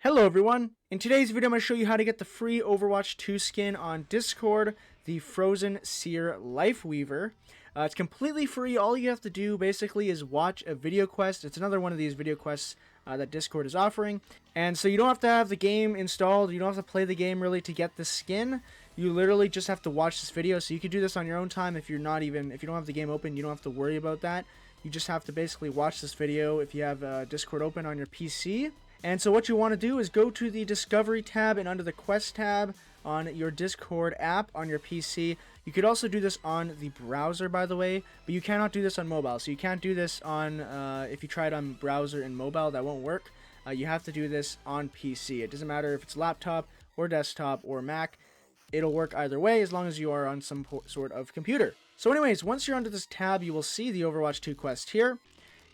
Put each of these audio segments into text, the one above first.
Hello everyone! In today's video I'm going to show you how to get the free Overwatch 2 skin on Discord, the Frozen Seer LIFEWEAVER. It's completely free. All you have to do basically is watch a video quest. It's another one of these video quests that Discord is offering. And so you don't have to have the game installed, you don't have to play the game really to get the skin. You literally just have to watch this video, so you can do this on your own time if you don't have the game open. You don't have to worry about that. You just have to basically watch this video if you have Discord open on your PC. And so what you want to do is go to the Discovery tab and under the Quest tab on your Discord app on your PC. You could also do this on the browser, by the way, but you cannot do this on mobile. So you can't do this on, if you try it on browser and mobile, that won't work. You have to do this on PC. It doesn't matter if it's laptop or desktop or Mac. It'll work either way as long as you are on some sort of computer. So anyways, once you're under this tab, you will see the Overwatch 2 quest here.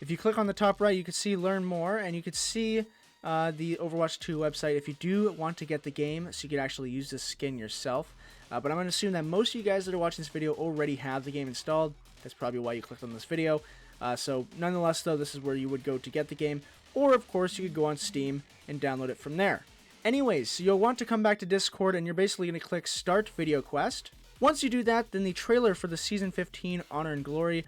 If you click on the top right, you can see Learn More, and you can see the Overwatch 2 website if you do want to get the game, so you could actually use this skin yourself. But I'm going to assume that most of you guys that are watching this video already have the game installed. That's probably why you clicked on this video. So nonetheless though, this is where you would go to get the game, or of course you could go on Steam and download it from there. Anyways, so you'll want to come back to Discord and you're basically going to click Start Video Quest. Once you do that, then the trailer for the Season 15 Honor and Glory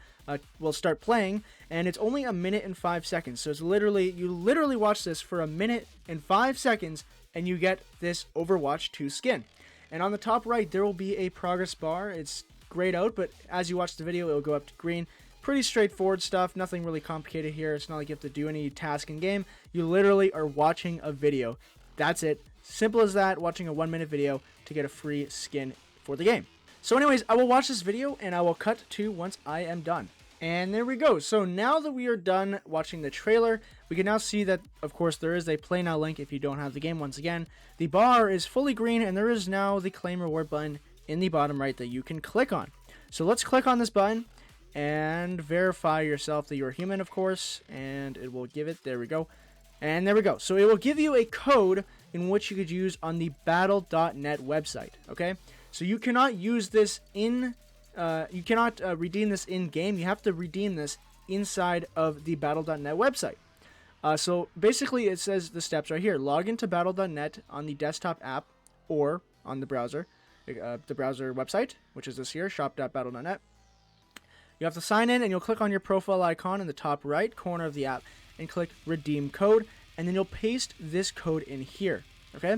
will start playing, and it's only a minute and 5 seconds. So it's you literally watch this for a minute and 5 seconds, and you get this Overwatch 2 skin. And on the top right, there will be a progress bar. It's grayed out, but as you watch the video, it will go up to green. Pretty straightforward stuff, nothing really complicated here. It's not like you have to do any task in game. You literally are watching a video. That's it. Simple as that, watching a 1-minute video to get a free skin for the game. So anyways, I will watch this video and I will cut to once I am done. And there we go. So now that we are done watching the trailer, we can now see that, of course, there is a Play Now link if you don't have the game once again. The bar is fully green and there is now the Claim Reward button in the bottom right that you can click on. So let's click on this button and verify yourself that you're human, of course. And it will give it, there we go. And there we go. So it will give you a code in which you could use on the battle.net website, okay? So you cannot use this redeem this in game. You have to redeem this inside of the battle.net website. So basically it says the steps right here. Log into battle.net on the desktop app or on the browser website, which is this here, shop.battle.net. You have to sign in and you'll click on your profile icon in the top right corner of the app and click redeem code, and then you'll paste this code in here, okay?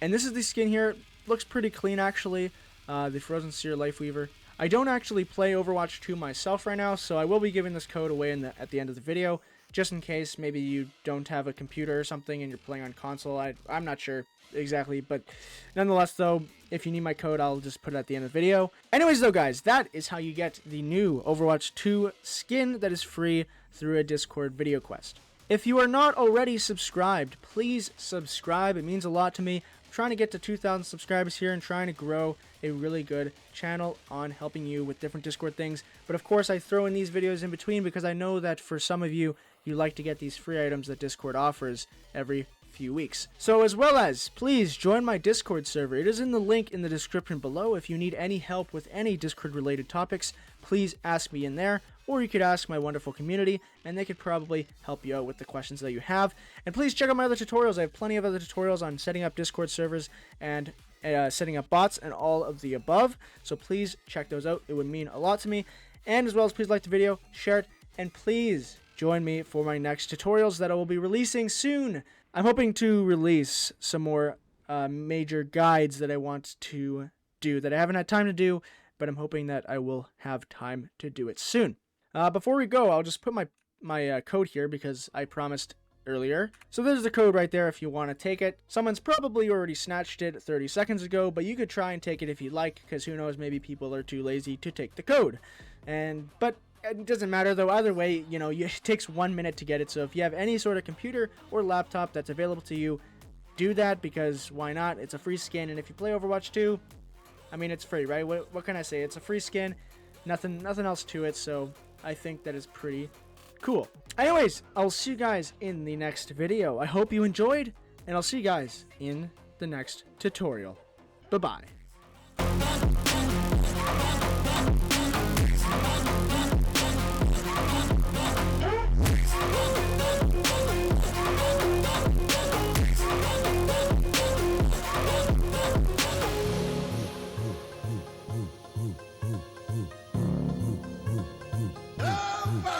And this is the skin here. Looks pretty clean actually, the Frozen Seer LIFEWEAVER. I don't actually play Overwatch 2 myself right now, so I will be giving this code away at the end of the video, just in case maybe you don't have a computer or something and you're playing on console. I'm not sure exactly, but nonetheless though, if you need my code, I'll just put it at the end of the video. Anyways though guys, that is how you get the new Overwatch 2 skin that is free through a Discord video quest. If you are not already subscribed, please subscribe. It means a lot to me. I'm trying to get to 2,000 subscribers here and trying to grow a really good channel on helping you with different Discord things. But of course, I throw in these videos in between because I know that for some of you, you like to get these free items that Discord offers every few weeks. So as well as, please join my Discord server. It is in the link in the description below. If you need any help with any Discord related topics, please ask me in there, or you could ask my wonderful community and they could probably help you out with the questions that you have. And please check out my other tutorials. I have plenty of other tutorials on setting up Discord servers and setting up bots and all of the above. So please check those out. It would mean a lot to me. And as well as, please like the video, share it, and please join me for my next tutorials that I will be releasing soon. I'm hoping to release some more major guides that I want to do that I haven't had time to do, but I'm hoping that I will have time to do it soon. Before we go, I'll just put my code here because I promised earlier. So there's the code right there if you want to take it. Someone's probably already snatched it 30 seconds ago, but you could try and take it if you'd like, because who knows, maybe people are too lazy to take the code. But it doesn't matter though, either way, you know, it takes 1 minute to get it. So if you have any sort of computer or laptop that's available to you, do that, because why not? It's a free skin, and if you play Overwatch 2, I mean, it's free, right? What can I say? It's a free skin, nothing else to it, so I think that is pretty cool. Anyways, I'll see you guys in the next video. I hope you enjoyed, and I'll see you guys in the next tutorial. Bye-bye.